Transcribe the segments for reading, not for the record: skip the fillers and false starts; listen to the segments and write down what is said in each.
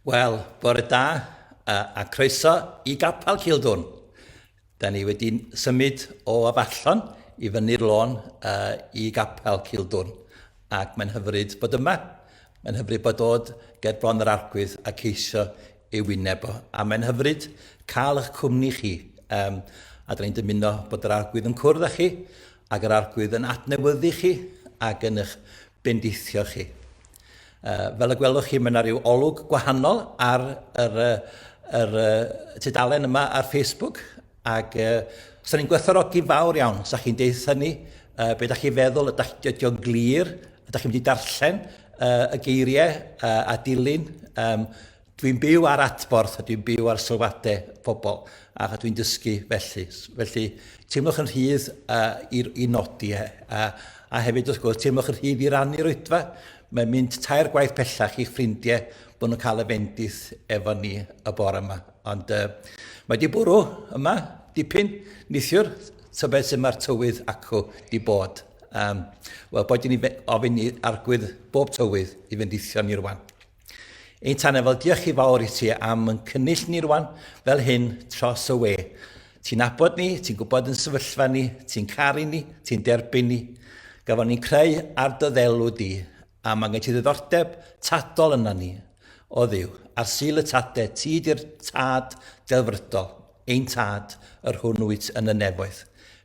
Wel, bore da a croeso i Gapel Cildwn. Da ni wedi symud o Afallon i fyny'r lôn i Gapel Cildwn. Ac mae'n hyfryd bod yma. Mae'n hyfryd bod dod ger bron yr arglwydd a ceisio ei wyneb o. A mae'n hyfryd cael eich cwmni chi. A da ni'n dymuno bod yr arglwydd yn cwrdd â chi ac yr arglwydd yn adnewyddu chi ac yn eich bendithio chi. Fel y gwelwch chi, mae yna rhyw olwg gwahanol ar yr tudalen yma ar Facebook ac so ni'n gwerthfawrogi fawr iawn. Sa chi'n deitha ni be da chi'n feddwl, ydy o'n glir, ydych chi'n mynd i darllen y geiriau a dilyn. Dwi'n byw ar adborth a dwi'n byw ar sylwadau pobl a dwi'n dysgu felly. Felly teimlwch yn rhydd i nodi a hefyd wrth gwrs teimlwch yn rhydd i rannu'r rwydfa. Mae'n mynd tair gwaith pellach i'ch ffrindiau bod nhw'n cael y fendith efo ni y bore yma. Ond mae di bwrw yma dipyn neithiwr tybed sy'n mae'r tywydd acw di bod. Wel, bod ni ofyn i arglwydd bob tywydd i fendithio ni rwan. Ein tanefol, diolch i fawr i ti am yn cynnill ni rwan fel hyn tros y we. Ti'n nabod ni, ti'n gwybod yn sefyllfa ni, ti'n caru ni, ti'n derbyn ni. Gafon ni'n creu ar dy ddelw di, a mae gen ti ddiddordeb tadol yna ni, o Dduw. Ar sil y tadau, ti di'r tad delfrydol, ein tad yr hwnnwyd yn y nefoedd.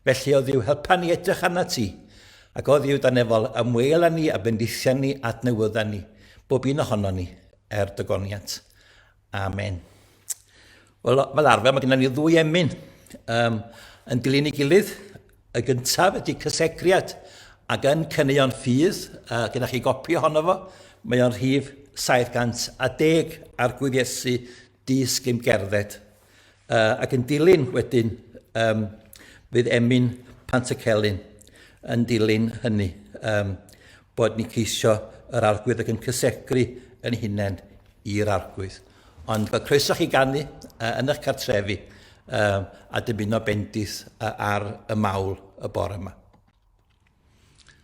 Felly o Dduw, helpa ni edrych arna ti, ac o Dduw danefol ymweil â ni a bendithio ni adnewydda ni, bob un ohono ni dygoniant. Amen. Wel, fel arfer, mae gennym ni ddwy emyn yn dilyn ei gilydd. Y gyntaf ydy cysegriad ac yn Cyneuon Ffydd, gyda chi gopi ohono fo, mae o'n rhif 710 ar Gwydiesu Disgym Gerdded. Ac yn dilyn wedyn, fydd emyn Pantycelyn yn dilyn hynny, bod ni ceisio yr arglwydd ac yn cysegru yn hunain i'r arglwydd. Ond fel croeso chi ganu yn eich cartrefi a dymuno bendith ar y mawl y bore yma.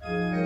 Oh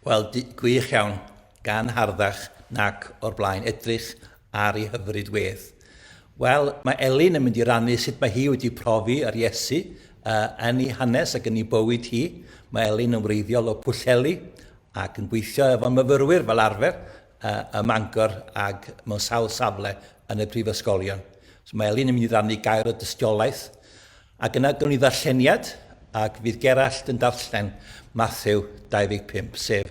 Wel, gwych iawn, gan harddach nac o'r blaen edrych ar ei hyfryd wedd. Wel, mae Elin yn mynd i rannu sut mae hi wedi profi ar Iesu yn ei hanes ac yn ei bywyd hi. Mae Elin yn wreiddiol o Pwllheli ac yn gweithio efo myfyrwyr fel arfer y Mangor ac mewn sawl safle yn y prifysgolion. So mae Elin yn mynd i rannu gair o dystiolaeth ac yna gwn i ddarlleniad ac fydd Gerallt yn darllen Mathew 25, sef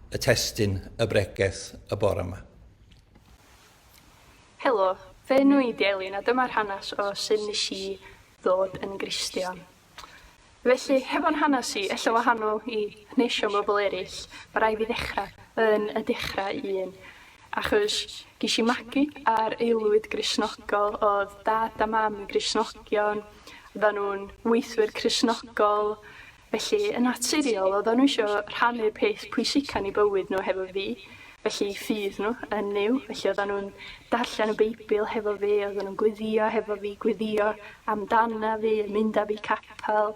y testun y bregaeth y bore yma. Helo, fe enw i di Elin a dyma'r hanes o sut nes i ddod yn Gristion. Felly, hefo'n hanes i, ella wahanol i neisio bobl eraill, mae rai fi ddechrau yn y dechrau un. Achos ges i magu ar aelwyd Gristnogol, oedd dad a mam yn Gristnogion, oedden nhw'n weithwyr Cristnogol, felly yn naturiol oedden nhw eisiau rhannu'r peth pwysica yn eu bywyd nhw hefo fi, felly ffydd nhw yn nyw, felly oedden nhw'n darllen y Beibl hefo fi, oedden nhw'n gweddio hefo fi, gweddio amdana fi, mynd â fi capel.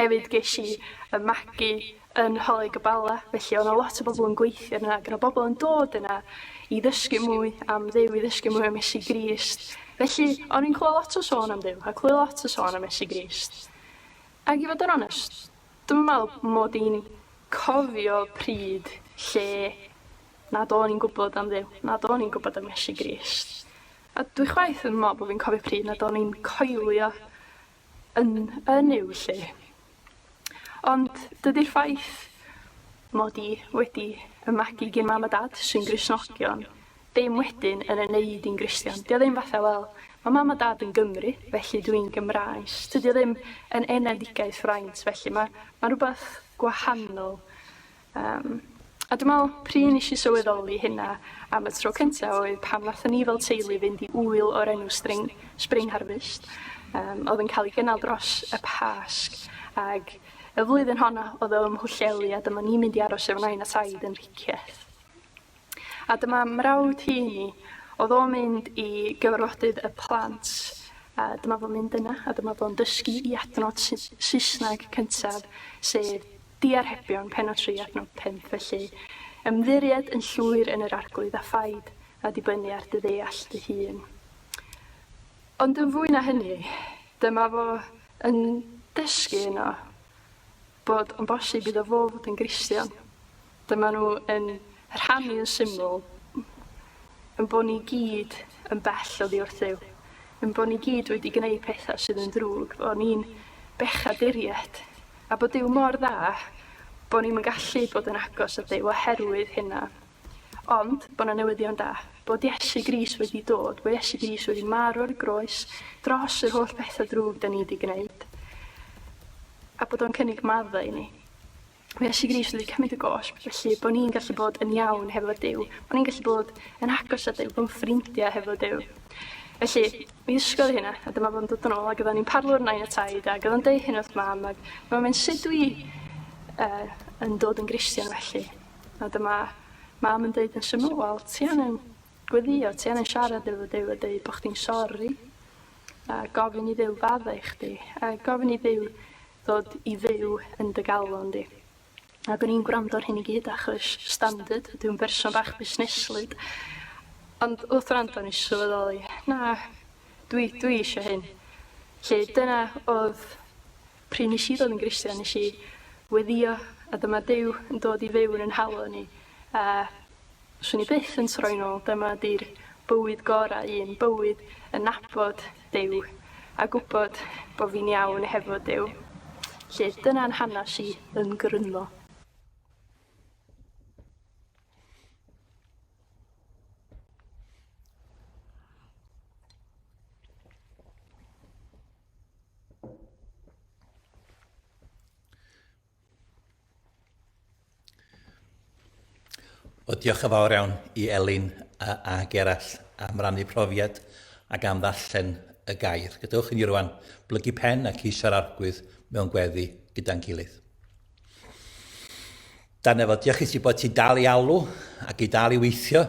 Hefyd ges i y magu yn Holeg y Bala, felly oedd lot o bobl yn gweithio yna, ac oedd bobl yn dod yna i ddysgu mwy am Dduw, i ddysgu mwy am Iesu Grist. Felly, o'n i'n clywed lot o sôn am Dduw, a clywed lot o sôn am Iesu Grist. Ac i fod yn onest, dwi'n meddwl mod i'n cofio pryd lle nad o'n i'n gwybod am Dduw, nad o'n i'n gwybod am Iesu Grist. A dwi chwaith yn meddwl bod fi'n cofio pryd nad o'n i'n coelio yn nyw lle. Ond dydy'r ffaith mod i wedi ymagu gyn mam a dad sy'n Gristnogion, ddim wedyn yn ymwneud i'n Gristion. Dio ddim fatha, wel, mae mam a dad yn Gymru, felly dwi'n Gymraes. Dydy ddim yn enedigaeth fraint, felly mae rhywbeth gwahanol. A dwi'n meddwl, pryd nes i sylweddoli hynna am y tro cyntaf oedd pan nathon ni fel teulu fynd i wyl o'r enw Spring Harvest. Oedd yn cael ei gynnal dros y Pasg, ag y flwyddyn honna oedd o'n Mhwllheli a dyma ni'n mynd i aros efo nain a taid yn Rhicieth. A dyma mrawd hi ni, oedd o'n mynd i gyfarfodydd y plant, a dyma fo'n mynd yna, a dyma fo'n dysgu i adnod Saesneg cyntaf, sef diarhebion pennod 3 adnod 5, felly ymddiried yn llwyr yn yr arglwydd a phaid a dibynnu ar dy ddeall dy hun. Ond yn fwy na hynny, dyma fo yn dysgu yno bod yn bosib iddo fo fod yn Gristion. Dyma nhw yn rhannu yn syml, yn bod ni gyd yn bell oddi wrth Dduw, yn bod ni gyd wedi gwneud pethau sydd yn drwg, bod ni'n bechaduriaid, a bod Duw mor dda, bod ni'n gallu bod yn agos at Dduw oherwydd hynna. Ond, bod yna newyddion da, bod Iesu Grist wedi dod, bod Iesu Grist wedi marw ar y groes dros yr holl bethau drwg da ni wedi gwneud. A bod o'n cynnig maddau i ni. Mae Iesu Grist wedi cymryd y gosb, felly bod ni'n gallu bod yn iawn hefo Duw, bod ni'n gallu bod yn agos at Duw, bod yn ffrindiau hefo Duw. Felly, mi ddysgodd hynna, a dyma fo'n dod yn ôl, ac oedden ni'n parlwr nain a taid, ac oedden deud hynny wrth mam, ac mae'n mynd sut dwi yn dod yn Gristion felly. A dyma mam yn deud yn syml, wel, ti angen gweddio, ti angen siarad efo Duw a deud bod chdi'n sori, a gofyn i Dduw faddau i chdi, a gofyn i Dduw ddod i fyw yn dy galon di. Ac o'n i'n gwrando ar hyn i gyd achos standard, dwi'n berson bach busneslyd. Ond wrth rando ni sylweddoli, na, dwi eisiau hyn. Lle dyna oedd pryd nes i ddod yn Gristion, nes i weddio, a dyma Duw yn dod i fyw yn ein halo ni. A swn i byth yn troi nôl, dyma di'r bywyd gorau, un bywyd yn nabod Duw, a gwybod bod fi'n iawn hefo Duw. Lle dyna'n hanes i yn Grynlo. O, diolch yn fawr iawn i Elin a Gerallt am rannu profiad ac am ddarllen y gair. Gadewch i ni rwan blygu pen ac eisiau'r arglwydd mewn gweddi gyda'n gilydd. Dan efo, diolch i ti bod ti dal i alw ac i dal i weithio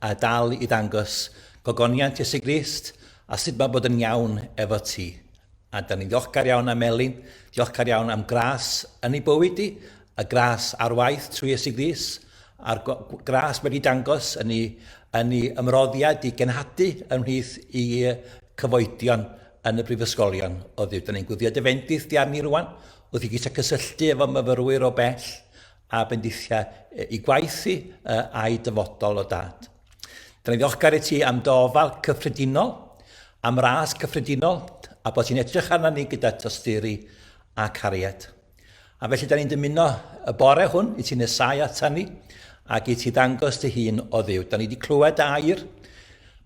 a dal i ddangos gogoniant Iesu Grist a sut mae bod yn iawn efo ti. A da ni'n ddiolchgar iawn am Elin, ddiolchgar iawn am gras yn ei bywyd i y gras ar waith trwy Iesu Grist, a'r gras wedi dangos yn ei ymroddiad i genhadu ymhlith i cyfoedion yn y brifysgolion o Dduw. Da ni'n gwyddio dyfendith di arni rwan, wrth i gysio cysylltu efo myfyrwyr o bell a bendithiau i gwaithu a'i dyfodol o dad. Da ni'n ddiolchgar i ti am dofal cyffredinol, am ras cyffredinol, a bod ti'n edrych arna ni gyda tosturi a cariad. A felly da ni'n dymuno y bore hwn i ti'n nesau ata ni ac i ti ddangos dy hun o Dduw. Da ni wedi clywed air,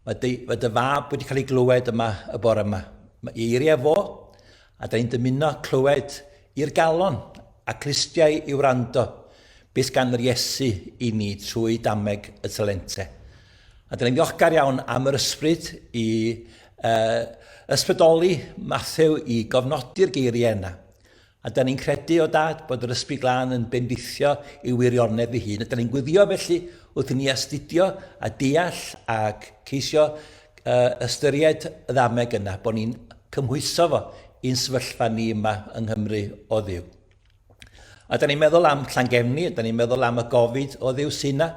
mae dy fab wedi cael ei glywed yma y bore yma. Mae eiriau fo, a da ni'n dymuno clywed i'r galon a Cristiau i wrando beth gan yr Iesu i ni trwy dameg y talentau. A da ni'n ddiolchgar iawn am yr ysbryd i ysbrydoli Mathew i gofnodi'r geiriau yna. A da ni'n credu o dad bod yr ysbryd glân yn bendithio i wirionedd ei hun. A da ni'n gwyddio felly wrth i ni astudio a deall ac ceisio ystyried y ddameg yna, bod ni'n cymhwyso fo i'n sefyllfa ni yma yng Nghymru o Dduw. A da ni'n meddwl am Llangefni, da ni'n meddwl am y gofid o Dduw sy'n yna,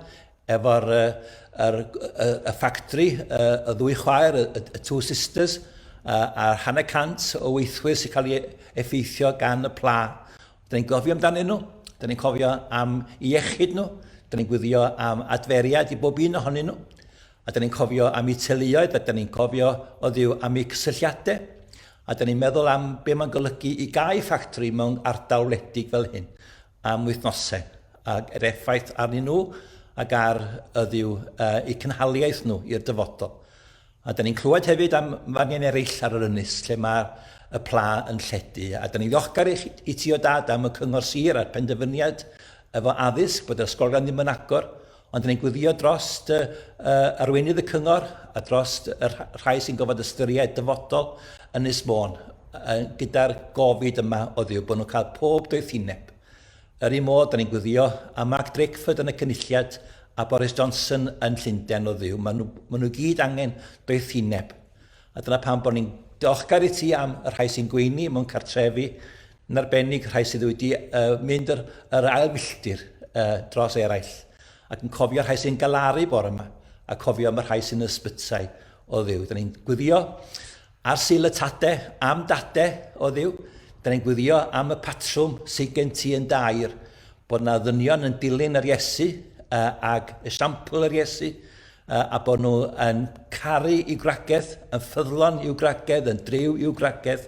efo'r y ffactri, y ddwy chwaer, y Two Sisters, a 100 o weithwyr sy'n cael ei effeithio gan y pla. Da ni'n gofio amdanyn nhw, da ni'n cofio am iechyd nhw, da ni'n gwyddio am adferiad i bob un ohonyn nhw, a da ni'n cofio am eu teuluoedd, a da ni'n cofio o Dduw am eu cysylltiadau, a da ni'n meddwl am be mae'n golygu i gael ffactri mewn ardal wledig fel hyn am wythnosau, ac yr effaith arnyn nhw ac ar y Dduw eu cynhaliaeth nhw i'r dyfodol. A da ni'n clywed hefyd am faniau eraill ar yr ynys lle mae'r pla yn lledu. A da ni'n ddiolchgar i ti o dad am y cyngor sir a'r penderfyniad efo addysg bod yr ysgolion ddim yn agor, ond da ni'n gwyddio dros arweinydd y cyngor a dros y rhai sy'n gofod ystyried dyfodol yn Ynys Môn gyda'r gofid yma o Dduw bod nhw'n cael pob doethineb. Yr un modd, da ni'n gwyddio am Mark Drakeford yn y cynulliad a Boris Johnson yn Llundain o Dduw. Maen nhw gyd angen doethineb. A dyna pam bod ni'n diolchgar i ti am y rhai sy'n gweini mewn cartrefi, yn arbennig rhai sydd wedi mynd yr ail milltir dros eraill. Ac yn cofio rhai sy'n galaru bore yma, a cofio am y rhai sy'n ysbytau o Dduw. Da ni'n gwyddio ar syl y tadau am dadau o Dduw. Da ni'n gwyddio am y patrwm sydd gen ti yn dair, bod yna ddynion yn dilyn yr Iesu ag esiampl yr Iesu, a bod nhw yn caru i'w gragedd, yn ffyddlon i'w gragedd, yn driw i'w gragedd,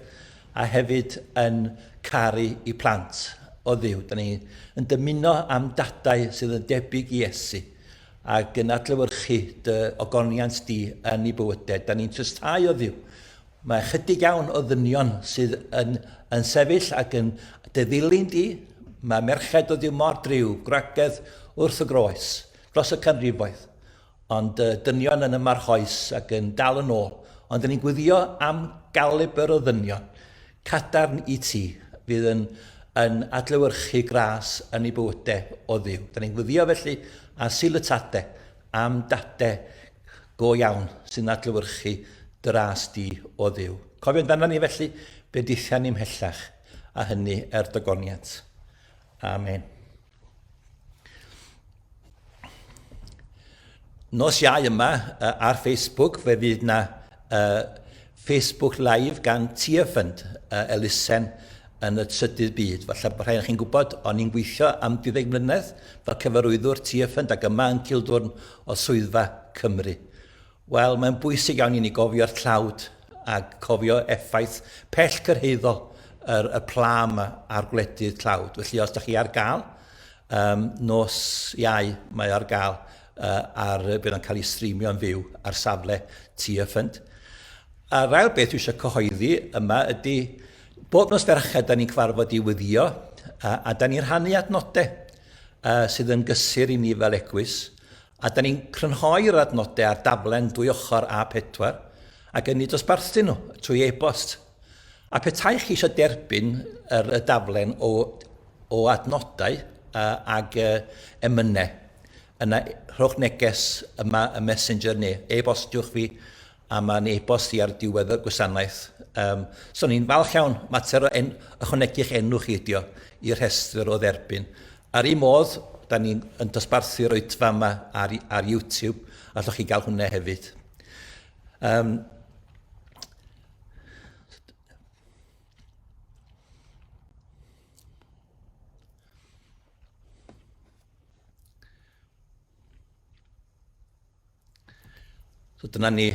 a hefyd yn caru i'w plant o Dduw. Da ni'n dymuno am dadau sydd yn debyg i Iesu, ac yn adlewyrchu dy ogoniant di yn ei bywydau. Da ni'n trysau o Dduw. Mae chydig iawn o ddynion sydd yn sefyll ac yn ddilyn di. Mae merched o Dduw mor driw, gragedd wrth y groes, dros y canrifoedd. Ond dynion yn ymarchoes ac yn dal yn ôl. Ond dyn ni'n gwyddio am galibr o ddynion. Cadarn i ti fydd yn adlewyrchu gras yn ei bywydau o Dduw. Dyn ni'n gwyddio felly a syl y tadau am dadau go iawn sy'n adlewyrchu dy ras di o Dduw. Cofio amdana ni felly be dithiau ni'n mhellach a hynny dogoniant. Amen. Nos Iau yma ar Facebook, fe fydd yna Facebook Live gan Tia Fund elusen yn y trydydd byd. Falle bod rhaid chi'n gwybod, o'n i'n gweithio am 12 mlynedd fel cyfarwyddwr Tia Fund ac yma yn Cildwrn o Swyddfa Cymru. Wel, mae'n bwysig iawn i ni gofio'r tlawd a cofio effaith pell cyrhaeddol y pla yma ar gwledydd tlawd. Felly, os ydych chi ar gael, nos Iau mae ar gael bydd yn cael ei streamio yn fyw ar safle Tia Fund. A'r ail beth dwi eisiau cyhoeddi yma ydy bob nos Ferched da ni'n cyfarfod i wyddio a da ni'n rhannu adnodau sydd yn gysur i ni fel eglwys a da ni'n crynhoi'r adnodau ar daflen 2 ochr A4 ac yn ei dosbarthu nhw trwy e-bost. A petai chi eisiau derbyn y daflen o adnodau ag emynau, yna rhowch neges yma y messenger neu e-bostiwch fi a mae'n e-bost i ar diwedd y gwasanaeth So ni'n falch iawn, mater o ychwanegu'ch enw chi ydi o i'r rhestr o dderbyn. Ar un modd, da ni'n dosbarthu'r oedfa yma ar YouTube, allwch chi gael hwnna hefyd. So dyna ni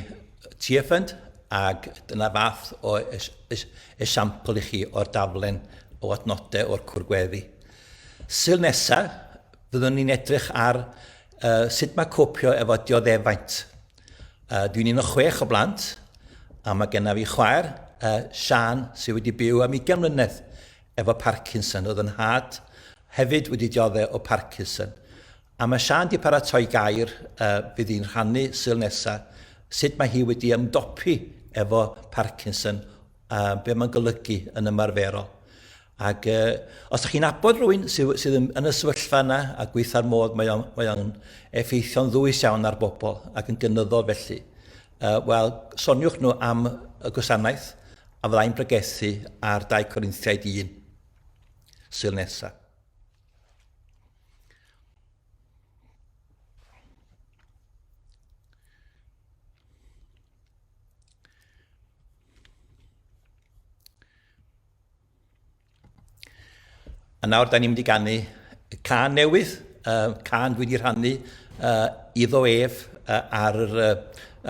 TFN, ac dyna fath o esiampl i chi o'r daflen o adnodau o'r cwrgweddi. Sil nesaf, fyddwn ni'n edrych ar sut mae copio efo dioddefaint. Dwi'n un o 6 o blant, a mae genna fi chwaer, Sian, sydd wedi byw am 20 mlynedd efo Parkinson. Oedd yn had hefyd wedi dioddau o Parkinson. A mae Sian wedi paratoi gair fydd hi'n rhannu sil nesaf, sut mae hi wedi ymdopi efo Parkinson, be mae'n golygu yn ymarferol. Ac os ydych chi'n abod rhywun sydd yn y sefyllfa yna a gweithio'r modd, mae o'n effeithio'n ddwys iawn ar bobl ac yn gynyddol felly. Wel, soniwch nhw am y gwasanaeth a fyddai'n pregethu ar 2 Corinthiaid 1 sil nesaf. A nawr, da ni'n mynd i ganu can newydd, can dwi wedi rhannu iddo ef ar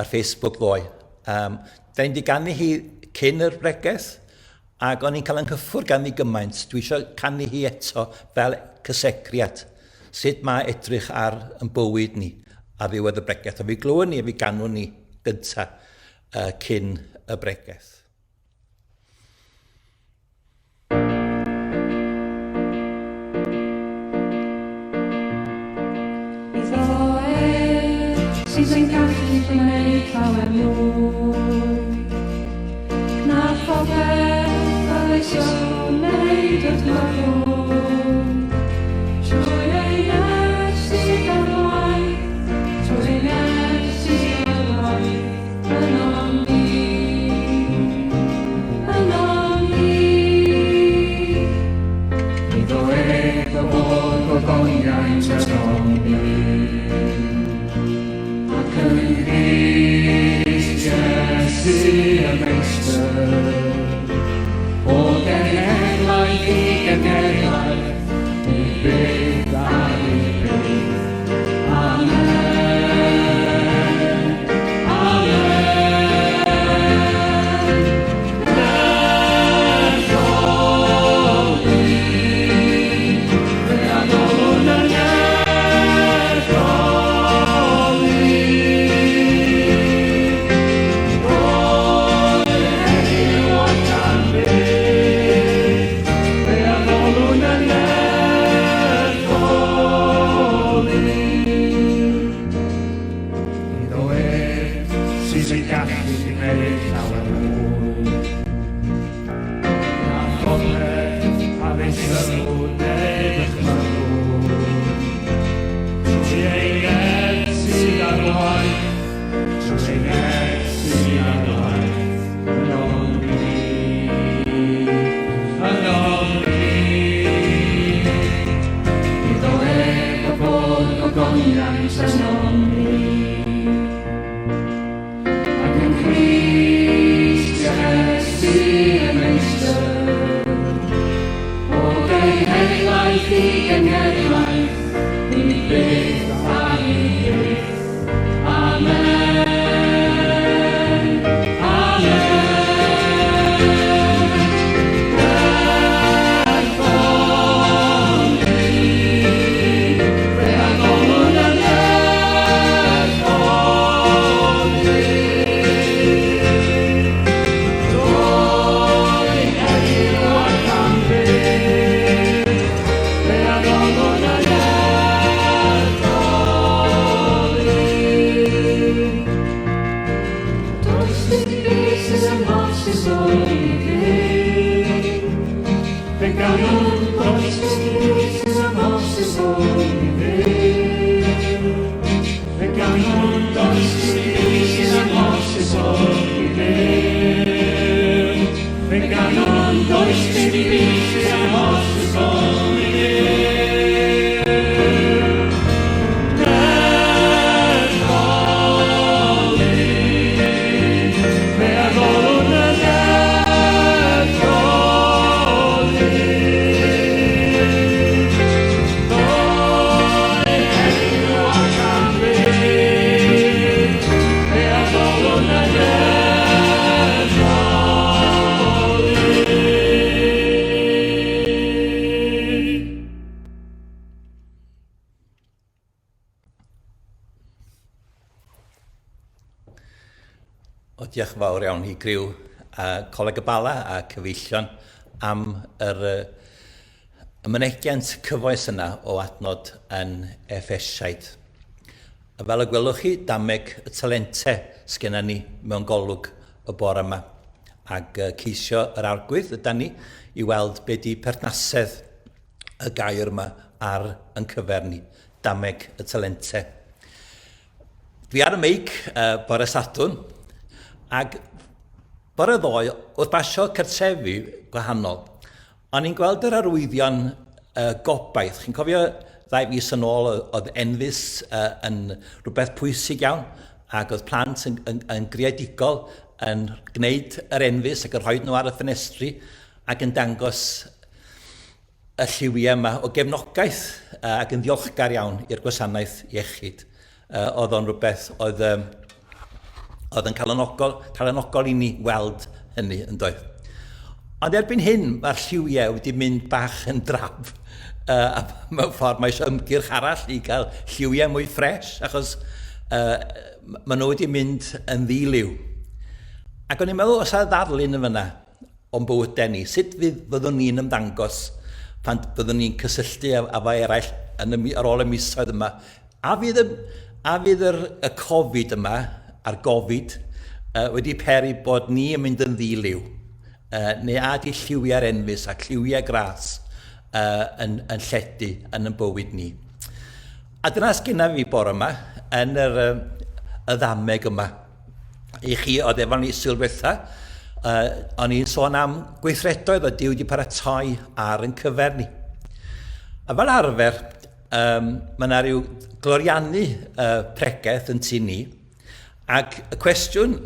Facebook ddoe. Da ni'n mynd i ganu hi cyn yr bregaeth, ac o'n i'n cael ynghyffwr gan ei gymaint. Dwi eisiau canu hi eto fel cysegriad, sut mae edrych ar yn bywyd ni a ddiwedd y bregaeth. A fi glywon ni a fi ganwn ni gyntaf cyn y bregaeth. Sydd yn gallu gwneud llawer mwy. Na phobeth a eisiau wneud ydmygwn. Trwy ei nes sydd ar waith, trwy ei nes sydd ar waith, yn o'n ni. Iddo ef y bod gogoniaeth yn o'n ni. Iesu y Meistr, o genhedlaeth I genhedlaeth, I byth a I byth. Amen, amen. Nertholi, fe adolwn y O, diolch yn fawr iawn i griw Coleg y Bala a cyfeillion am y mynegiant cyfoes yna o adnod yn Effesiaid. A fel y gwelwch chi, dameg y talentau sgenna ni mewn golwg y bore yma. Ac ceisio yr argwydd yda ni i weld be di perthnasedd y gair yma ar yn cyfer ni, dameg y talentau. Dwi ar y meic bore Sadwrn, ac bore ddoe, wrth basio cartrefi gwahanol, o'n i'n gweld yr arwyddion gobaith. Chi'n cofio 2 fis yn ôl oedd enfys yn rhywbeth pwysig iawn, ac oedd plant yn greadigol yn gwneud yr enfys ac yn rhoi nhw ar y ffenestri ac yn dangos y lliwiau yma o gefnogaeth ac yn ddiolchgar iawn i'r gwasanaeth iechyd. Oedd o'n rhywbeth oedd yn calanogol i ni weld hynny yn doedd. Ond erbyn hyn, mae'r lliwiau wedi mynd bach yn draf. A mewn ffordd, mae eisiau ymgyrch arall i gael lliwiau mwy ffres, achos maen nhw wedi mynd yn ddiliw. Ac o'n i'n meddwl, os yna ddarlun yn fyna o'n bywydau ni, sut fyddwn ni'n ymddangos pan byddwn ni'n cysylltu â fo eraill ar ôl y misoedd yma. A fydd y Covid yma, a'r Gofid, wedi peri bod ni yn mynd yn ddiliw, neu a di lliwiau'r enfys a lliwiau gras yn lledu yn y bywyd ni. A dyna sgynna fi bore yma yn y ddameg yma. I chi, oedd efo ni sylwetha, o'n i'n sôn am gweithredoedd o Duw wedi paratoi ar yn cyfer ni. A fel arfer, mae yna rhyw gloriannu pregaeth yn tu ni, ac y cwestiwn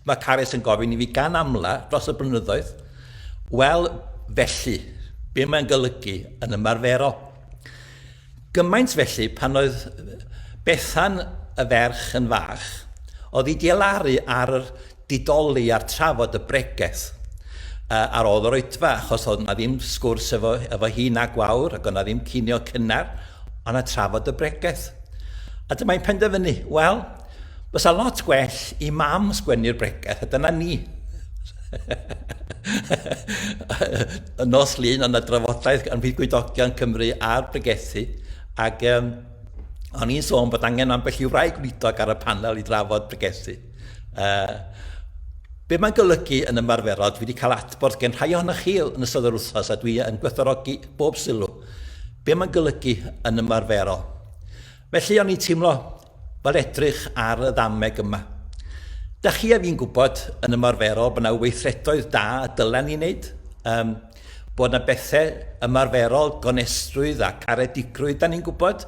mae Caris yn gofyn i fi gan amla dros y blynyddoedd, wel, felly, be mae'n golygu yn ymarferol? Gymaint felly pan oedd Bethan y ferch yn fach, oedd hi dielaru ar yr didoli a'r trafod y bregaeth ar ôl yr oedfa, achos oedd yna ddim sgwrs efo hi na gwawr, ac oedd yna ddim cinio cynnar, ond yna trafod y bregaeth. A dyma'n penderfynu, wel, bysa lot gwell i mam sgwennu'r bregaeth, a dyna ni. Y nos lun o'n y drafodaeth gan Fydd Gwydogion Cymru a'r bregethu, ac o'n i'n sôn bod angen ambell i wraig gwydog ar y panel i drafod bregethu. Be mae'n golygu yn ymarferol, dwi wedi cael adborth gen rhai ohonoch chi yn ystod yr wythnos, a dwi yn gwerthfawrogi bob sylw. Be mae'n golygu yn ymarferol? Felly o'n i'n teimlo fel edrych ar y ddameg yma. Da chi a fi'n gwybod yn ymarferol bod yna weithredoedd da a dylen ni wneud, bod yna bethau ymarferol, gonestrwydd a caredigrwydd da ni'n gwybod,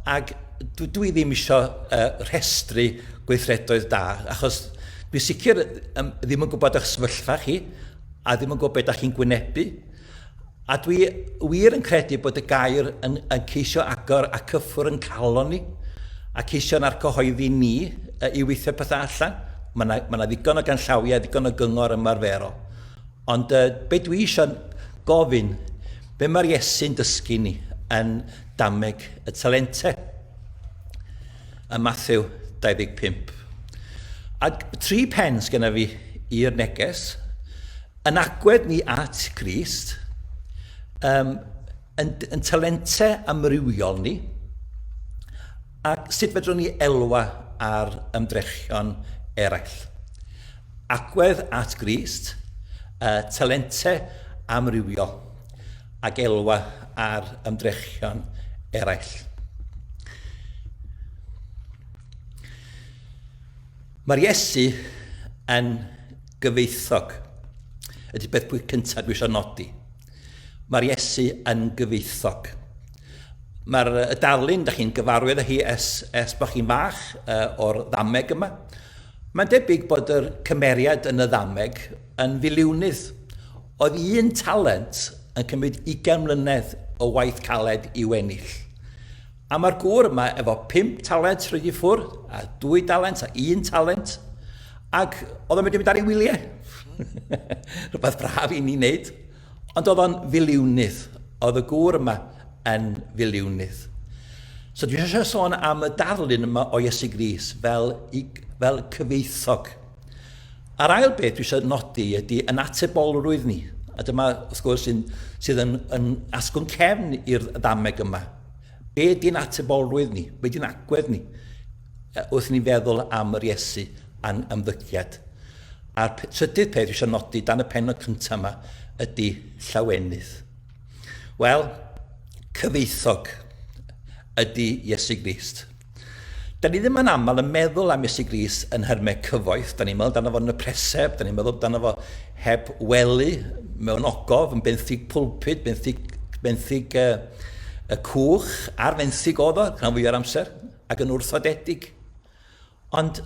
ac dwi ddim eisiau rhestru gweithredoedd da, achos dwi sicr ddim yn gwybod eich sefyllfa chi, a ddim yn gwybod beth ydych chi'n gwynebu, a dwi wir yn credu bod y gair yn ceisio agor a cyffwr yn calon ni, a ceisio na'r cyhoeddi ni i weithio pethau allan. Mae yna ddigon o ganllawiau, ddigon o gyngor ymarferol. Ond be dwi eisiau gofyn, be mae'r Iesu'n dysgu ni yn dameg y talentau? Ym Mathew 25. Ac 3 pen sgynna fi i'r neges, yn agwedd ni at Crist, yn talentau amrywiol ni, ac sut fedrwn ni elwa ar ymdrechion eraill. Agwedd at Crist, talentau amrywiol, ac elwa ar ymdrechion eraill. Mae'r Iesu yn gyfeithog. ydy beth pwy cyntaf dwi eisiau nodi. Mae'r Iesu yn gyfeithog. Mae'r darlun, da chi'n gyfarwydd â hi es bod chi'n fach o'r ddameg yma. Mae'n debyg bod yr cymeriad yn y ddameg yn filiwnydd. Oedd un talent yn cymryd 20 mlynedd o waith caled i wennill. A mae'r gŵr yma efo 5 talent rydw i ffwrdd, a 2 talent, a 1 talent, ac oedd o'n mynd ar ei wyliau. Rhywbeth braf i ni wneud. Ond oedd o'n filiwnydd. Oedd y gŵr yma yn filiwnydd. So dwi eisiau sôn am y darlun yma o Iesu Grist fel cyfeithog. A'r ail beth dwi eisiau nodi ydy yn atebolrwydd ni. A dyma, wrth gwrs, sydd yn asgwrn cefn i'r ddameg yma. Be di'n atebolrwydd ni? Be di'n agwedd ni? Wrth ni feddwl am yr Iesu a'n ymddygiad. A'r trydydd peth dwi eisiau nodi dan y pennod cyntaf yma ydy llawenydd. Wel, cyfeithog ydy Iesu Grist. Da ni ddim yn aml yn meddwl am Iesu Grist yn hyrmau cyfoeth. Da ni'n meddwl dan efo yn y preseb, da ni'n meddwl dan efo heb wely, mewn ogof, yn benthyg pwlpid, benthyg cwch, a'r benthyg oedd o, rhan fwy o'r amser, ac yn wrthodedig. Ond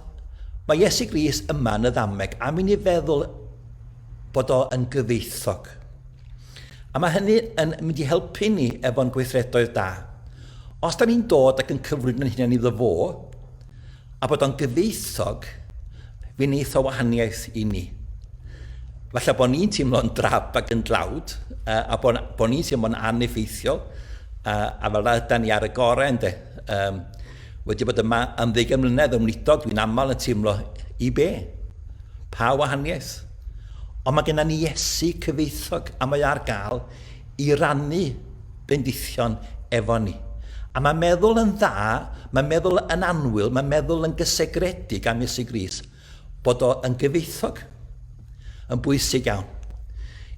mae Iesu Grist yma yn y ddameg am i ni feddwl bod o yn gyfeithog. A mae hynny yn mynd i helpu ni efo'n gweithredoedd da. Os da ni'n dod ac yn cyflwyno'n hunain iddo fo, a bod o'n gyfeithog, fi wneith o wahaniaeth i ni. Falle bod ni'n teimlo'n drab ac yn dlawd, a bod ni'n teimlo'n aneffeithiol, a fel da ni ar y gorau, ynddo. Wedi bod yma am 20 mlynedd ymwneudog, dwi'n aml yn teimlo i be? Pa wahaniaeth? Ond mae gennym ni Iesu cyfeithog, a mae ar gael i rannu bendithion efo ni. A mae'n meddwl yn dda, mae'n meddwl yn anwyl, mae'n meddwl yn gysegredig am Iesu Grist, bod o yn gyfeithog, yn bwysig iawn.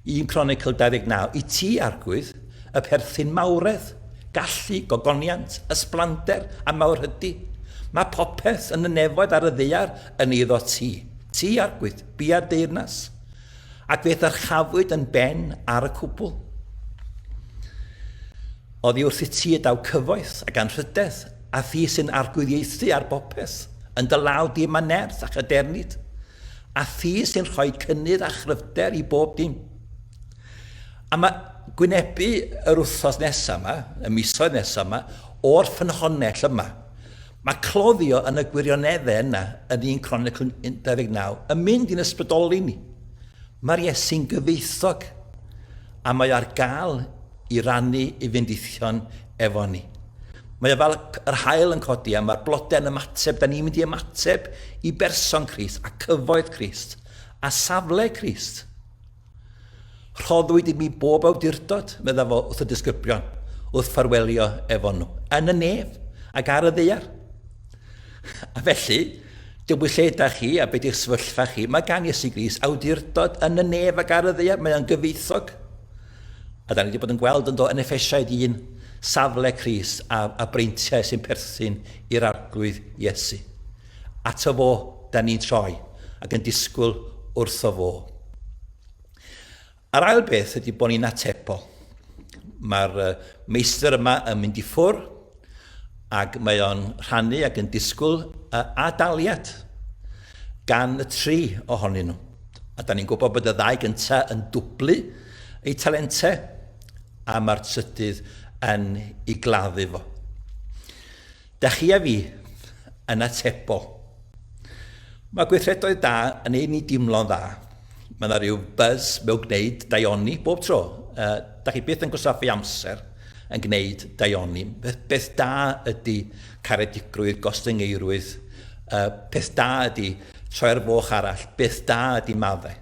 1 Chronicle 29, i ti argwydd y perthyn mawredd, gallu, gogoniant, ysblander a mawrhydi. Mae popeth yn y nefoedd ar y ddaear yn eiddo ti. Ti argwydd, bia'r deyrnas, ac feith yr chafwyd yn ben ar y cwbl. Oedd i wrth i ti daw cyfoeth ac anrhydedd, a thi sy'n argwyddiaethu ar bopeth, yn dy law di yma nerth a chydernid, a thi sy'n rhoi cynnydd a chryfder i bob dim. A mae gwynebu yr wthnos nesaf yma, y misoedd nesaf yma, o'r ffynhonnell yma. Mae cloddio yn y gwirioneddau yna yn 1 Chronicle 29 yn mynd i'n ysbrydoli ni. Mae'r Iesu'n gyfeithog, a mae ar gael i rannu i fendithion efo ni. Mae o fel yr hael yn codi, a mae'r blodau yn ymateb, da ni'n mynd i ymateb i berson Crist, a cyfoeth Crist, a safle Crist. Rhoddwyd i mi bob awdurdod, meddwl fo wrth y disgyblion, wrth ffarwelio efo nhw, yn y nef ac ar y ddaear. A felly, dwi'n lle da chi a beth i'ch sefyllfa chi, mae gan Iesu Grist awdurdod yn y nef ac ar y ddaear, mae o'n gyfeithog. A da ni wedi bod yn gweld yn dod yn Effesiaid 1 safle Crist a breintiau sy'n perthyn i'r arglwydd Iesu. At o fo, da ni'n troi ac yn disgwyl wrth o fo. Yr ail beth ydy bod ni'n atebol. Mae'r meistr yma yn mynd i ffwr ac mae o'n rhannu ac yn disgwyl adaliad gan y 3 ohonyn nhw. A da ni'n gwybod bod y 2 gyntaf yn dwblu eu talentau, a mae'r trydydd yn ei gladdu fo. Da chi a fi yn atebol. Mae gweithredoedd da yn ei ni dimlo'n dda. Mae yna rhyw buzz mewn gwneud daioni bob tro. Da chi byth yn gwasaffu amser yn gwneud daioni. Beth da ydy caredigrwydd, gostyngeirwydd. Beth da ydy troi'r foch arall. Beth da ydy maddau.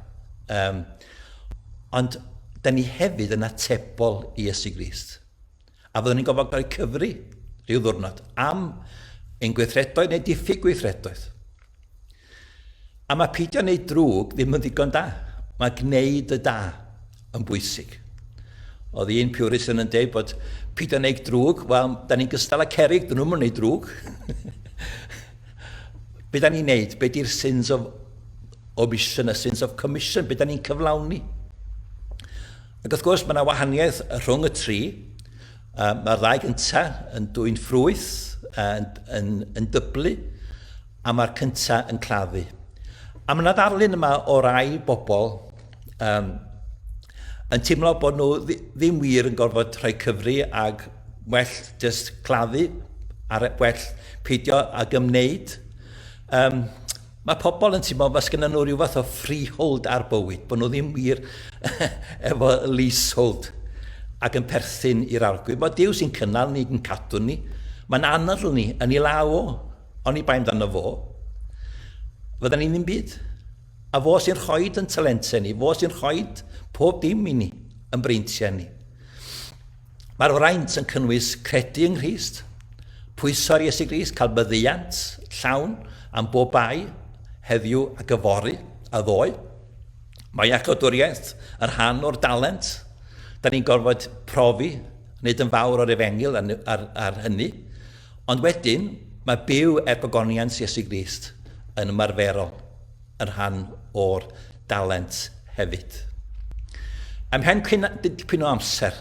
Ond da ni hefyd yn atebol i Iesu Grist. A fyddwn ni'n gofod gael cyfri rhyw ddwrnod am ein gweithredoedd neu diffyg gweithredoedd. A mae peidio wneud drwg ddim yn ddigon da. Mae gwneud y da yn bwysig. Oedd un Puritan yn dweud bod peidio wneud drwg, wel, da ni'n gystal â cerig, dyn nhw'n wneud drwg. Be da ni'n neud? Be di'r sins of omission, a sins of commission? Be da ni'n cyflawni? Ac wrth gwrs, mae yna wahaniaeth rhwng y tri. Mae'r ddau gyntaf yn dwy'n ffrwyth, yn dyblu, a mae'r cyntaf yn claddu. A mae yna ddarlun yma o rai bobl yn teimlo bod nhw ddim wir yn gorfod rhoi cyfri ag well just claddu, a well peidio ag ymwneud. Mae pobl yn teimlo fes gyda nhw rhyw fath o freehold ar bywyd, bod nhw ddim wir efo leasehold ac yn perthyn i'r arglwydd. Mae Duw sy'n cynnal ni, yn cadw ni. Mae'n anadl ni yn ei law o, ond i bain dan o fo. Fydden ni ddim byd. A fo sy'n rhoid yn talentau ni, fo sy'n rhoid pob dim i ni, yn breintiau ni. Mae'r fraint yn cynnwys credu yng Nghrist, pwyso'r Iesu Grist, cael buddiant llawn am bob bai, heddiw a gyfori a ddoe. Mae acadwriaeth yn rhan o'r dalent. Da ni'n gorfod profi, wneud yn fawr o'r efengil ar hynny. Ond wedyn, mae byw erbygoniant Iesu Grist yn ymarferol yn rhan o'r dalent hefyd. Ymhen dipyn o amser,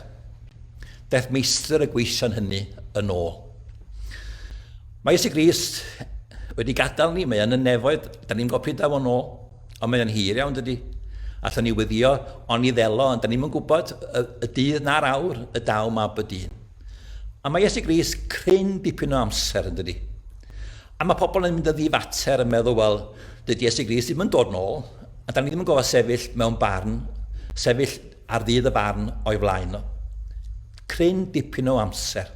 daeth meistr y gweision hynny yn ôl. Mae Iesu Grist wedi gadael ni, mae yn y nefoedd, da ni'n gofio da fo'n ôl, ond mae yn hir iawn dydy. Allan ni weddio, ond i ddelo, ond da ni'n gwybod y dydd na'r awr, y daw mab y dyn. A mae Iesu Grist cryn dipyn o amser yn dydy. A mae pobl yn mynd â ddifater yn meddwl, wel, dydy Iesu Grist ddim yn dod nôl, a da ni ddim yn gofio sefyll mewn barn, sefyll ar ddydd y barn o'i flaen o. Cryn dipyn o amser.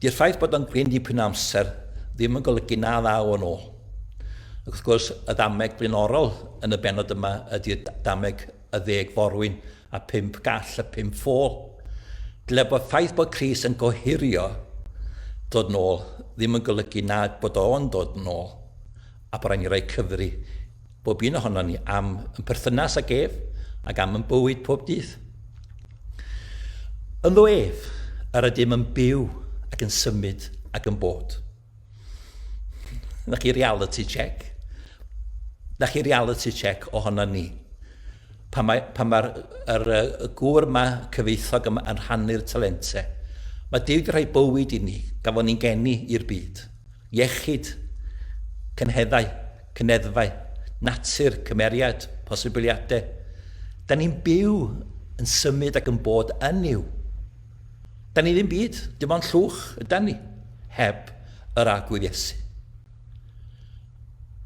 Di'r ffaith bod o'n cryn dipyn o amser ddim yn golygu na ddaw yn ôl. Ac wrth gwrs, y ddameg blaenorol yn y benod yma ydy'r ddameg y 10 forwyn a 5 gall a 5 ffôl. Dyle bod ffaith bod Cris yn gohirio dod nôl ddim yn golygu na bod o'n dod nôl, a bod rhaid ni roi cyfri bob un ohono ni am yn perthynas ag ef ac am yn bywyd pob dydd. Ynddo ef, yr ydym yn byw ac yn symud ac yn bod. Na chi reality check. Na chi reality check ohono ni. Pan mae'r gŵr yma cyfeithog yma yn rhannu'r talentau, mae Duw wedi rhoi bywyd i ni, gafon ni'n geni i'r byd. Iechyd, cyneddfau, natur, cymeriad, posibiliadau. Da ni'n byw yn symud ac yn bod yn niw. Da ni ddim byd, dim ond llwch yda ni, heb yr agwedd Iesu.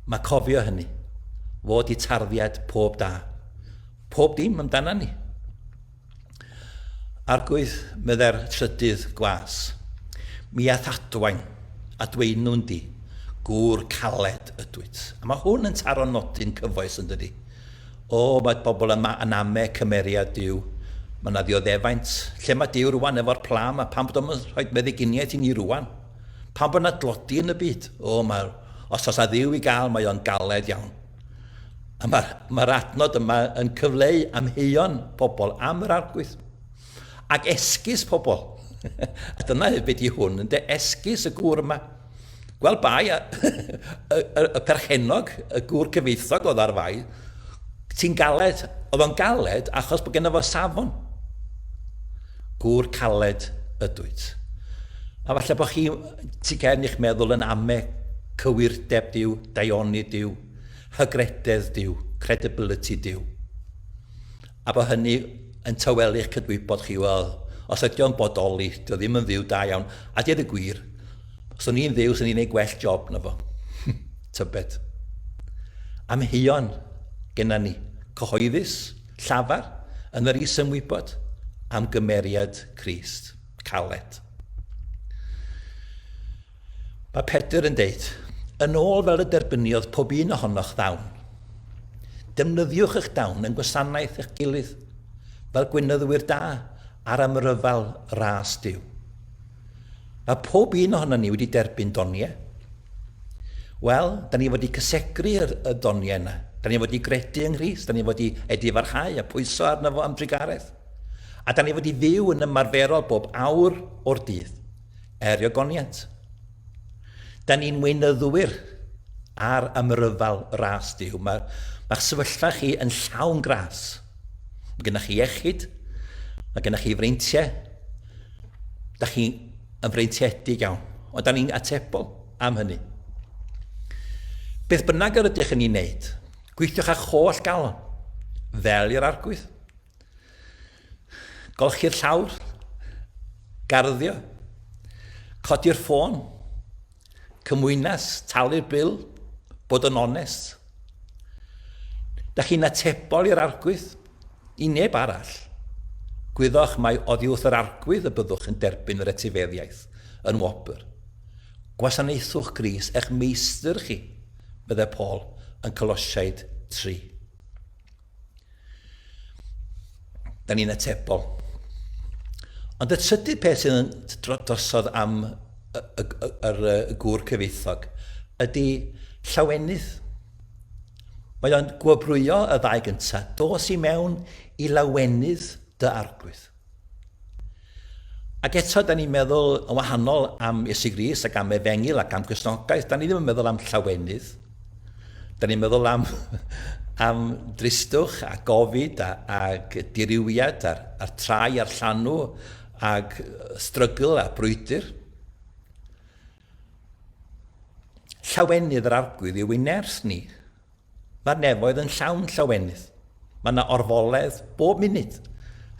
Mae cofio hynny, fod i tarddiad pob da. Pob dim amdana ni. Argwydd medde'r trydydd gwas. Mi athadwain a dweud nhw'n di, gŵr caled ydwyt. A mae hwn yn taro nodyn cyfoes yn dydi. O, mae bobl yma yn ame cymeriad Duw. Mae yna ddioddefaint. Lle mae Duw rwan efo'r plam, a pam bod o'n rhoi meddyginiaeth i ni rwan. Pam bod yna dlodi yn y byd. O, os oes a Dduw i gael, mae o'n galed iawn. A mae'r adnod yma yn cyfleu amheuon pobl am yr arglwydd. Ac esgus pobl. A dyna beth i hwn, ynddo esgus y gŵr yma. Gweld bai, y perchenog, y gŵr cyfeithog oedd ar fai, ti'n galed, oedd o'n galed achos bod gennym fo safon. Gŵr caled ydwyd. A falle bod chi, ti gen i'ch meddwl yn ame cywirdeb Duw, daioni Duw, hygrededd Duw, credibility Duw. A bod hynny yn tawelu'ch cydwybod chi, wel, os ydy o'n bodoli, dio ddim yn ddiw da iawn, a diad y gwir, os o'n i'n ddiw, os o'n i'n gwneud gwell job na fo. Tybed. Amheuon genna ni, cyhoeddus, llafar, yn yr is-ymwybod am gymeriad Crist, caled. Mae Pedr yn deud, yn ôl fel y derbyniodd pob un ohonoch ddawn. Defnyddiwch eich dawn yn gwasanaeth eich gilydd, fel gwynyddwyr da ar ymryfal ras Duw. Mae pob un ohono ni wedi derbyn doniau. Wel, da ni wedi cysegru y doniau yna. Da ni wedi gredu yng Nghrist, da ni wedi edifarhau a pwyso arno fo am drigaredd. A da ni wedi fyw yn ymarferol bob awr o'r dydd, eriogoniant. Da ni'n weinyddwyr ar ymryfal ras Duw. Mae'ch sefyllfa chi yn llawn gras. Mae gennych chi iechyd, mae gennych chi freintiau, da chi'n freintiedig iawn, ond da ni'n atebol am hynny. Beth bynnag yr ydych yn ei wneud, gweithiwch â choll galon, fel i'r arglwydd. Golchi'r llawr, garddio, codi'r ffôn, cymwynas, talu'r bil, bod yn onest. Da chi'n atebol i'r arglwydd, i neb arall. Gwyddwch mai oddi wrth yr arglwydd y byddwch yn derbyn yr etifeddiaeth yn wobr. Gwasanaethwch Gris eich meistr chi, bydde Paul yn Colosiaid 3. Da ni'n atebol. Ond y trydydd peth sydd yn drosodd am y gŵr cyfeithog ydy llawenydd. Mae o'n gwobrwyo y ddau gyntaf, dos i mewn i lawenydd dy arglwydd. Ac eto, da ni'n meddwl yn wahanol am Iesu Grist ac am Efengil ac am Gristnogaeth, da ni ddim yn meddwl am llawenydd. Da ni'n meddwl am dristwch a gofid ac diriwiad a'r trai a'r llanw ac strygl a brwydr. Llawenydd yr arglwydd yw ei nerth ni. Mae'r nefoedd yn llawn llawenydd. Mae yna orfoledd bob munud.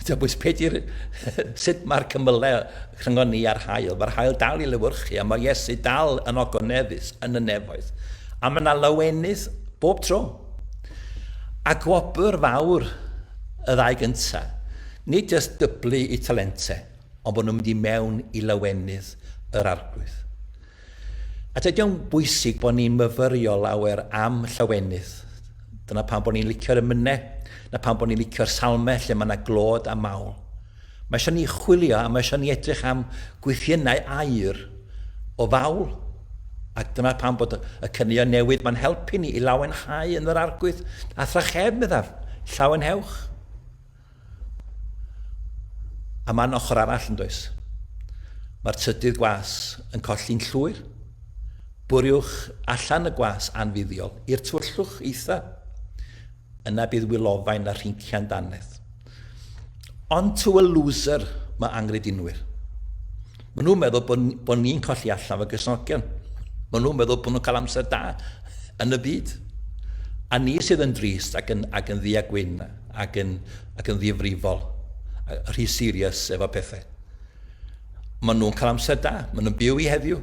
Sut mae'r cymylau rhyngon ni ar hael? Mae'r hael dal i lywyrchu a mae Iesu dal yn ogoneddus yn y nefoedd. A mae yna lawenydd bob tro. A gwobr fawr y ddau gyntaf. Nid jyst dyblu i talentau, ond bod nhw'n mynd i mewn i lawenydd yr arglwydd. A dydy o'n bwysig bod ni'n myfyrio lawer am llawenydd. Dyna pan bod ni'n licio'r ymynau, na pan bod ni'n licio'r salmau lle mae yna glod a mawl. Mae eisiau ni chwilio a mae eisiau ni edrych am gweithiennau aur o fawl. Ac dyna pan bod y cynnig newydd mae'n helpu ni i lawenhau yn yr arglwydd. A thracheb meddaf, llawenhewch. A mae'n ochr arall yn does. Mae'r trydydd gwas yn colli'n llwyr. Bwriwch allan y gwas anfuddiol i'r twyllwch eitha. Yna bydd wylofain a rhincian danedd. On to a loser mae angredinwyr. Maen nhw'n meddwl bod ni'n colli allan fy Gristnogion. Maen nhw'n meddwl bod nhw'n cael amser da yn y byd. A ni sydd yn drist ac yn ddi a gwyn ac yn ddifrifol, rhy serious efo pethau. Maen nhw'n cael amser da, maen nhw'n byw i heddiw.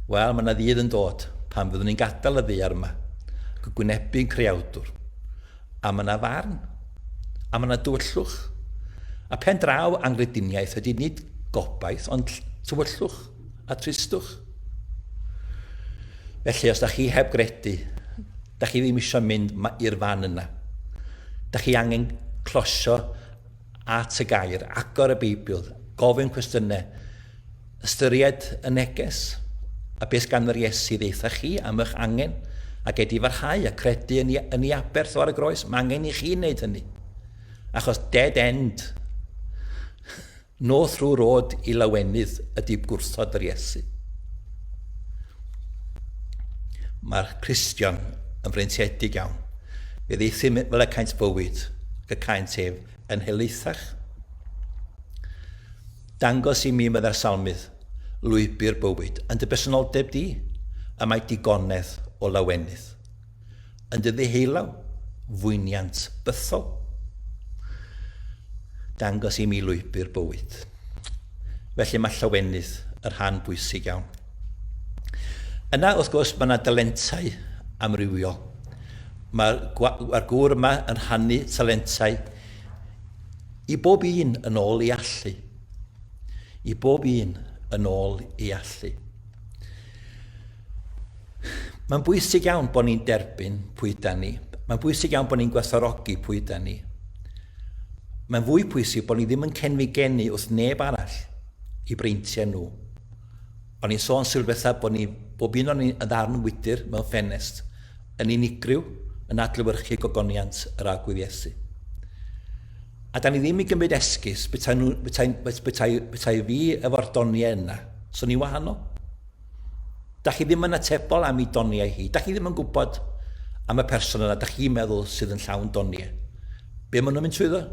Wel, mae yna ddydd yn dod pan fyddwn ni'n gadael y ddaear yma, gwynebu'n creawdwr. A mae yna farn, a mae yna dywyllwch. A pen draw angrediniaeth ydy nid gobaith, ond tywyllwch a tristwch. Felly, os da chi heb gredu, da chi ddim eisiau mynd i'r fan yna. Da chi angen closio at y gair, agor y Beibl, gofyn cwestiynau, ystyried y neges, a beth gan yr Iesu ddeitha chi am eich angen, ac wedi farhau a credu yn ei aberth o ar y groes. Mae angen i chi wneud hynny. Achos dead end, no through road i lawenydd ydy gwrthod yr Iesu. Mae'r Cristion yn freintiedig iawn. Fe ddeithu fel y caint bywyd, y caint ef yn helaethach. Dangos i mi meddai'r salmydd, lwybr bywyd, yn dy personoldeb di, a mae digonedd o lawenydd. Yn dy ddiheulaw, fwyniant bythol. Dangos i mi lwybr bywyd. Felly mae llawenydd yr rhan bwysig iawn. Yna, wrth gwrs, mae yna dalentau amrywiol. Mae'r gŵr yma yn rhannu talentau i bob un yn ôl i allu. I bob un yn ôl i allu. Mae'n bwysig iawn bod ni'n derbyn pwy da ni. Mae'n bwysig iawn bod ni'n gwerthfawrogi pwy da ni. Mae'n fwy pwysig bod ni ddim yn cenfigenu wrth neb arall i breintiau nhw. O'n i'n sôn sylwetha bod bob un o'n i'n ddarn wydr mewn ffenest yn unigryw yn adlewyrchu gogoniant yr agwedd Iesu. A da ni ddim i gymryd esgus bethau fi efo'r doniau yna. So ni wahanol. Da chi ddim yn atebol am ei doniau hi. Da chi ddim yn gwybod am y person yna. Da chi'n meddwl sydd yn llawn doniau. Be maen nhw'n mynd trwyddo?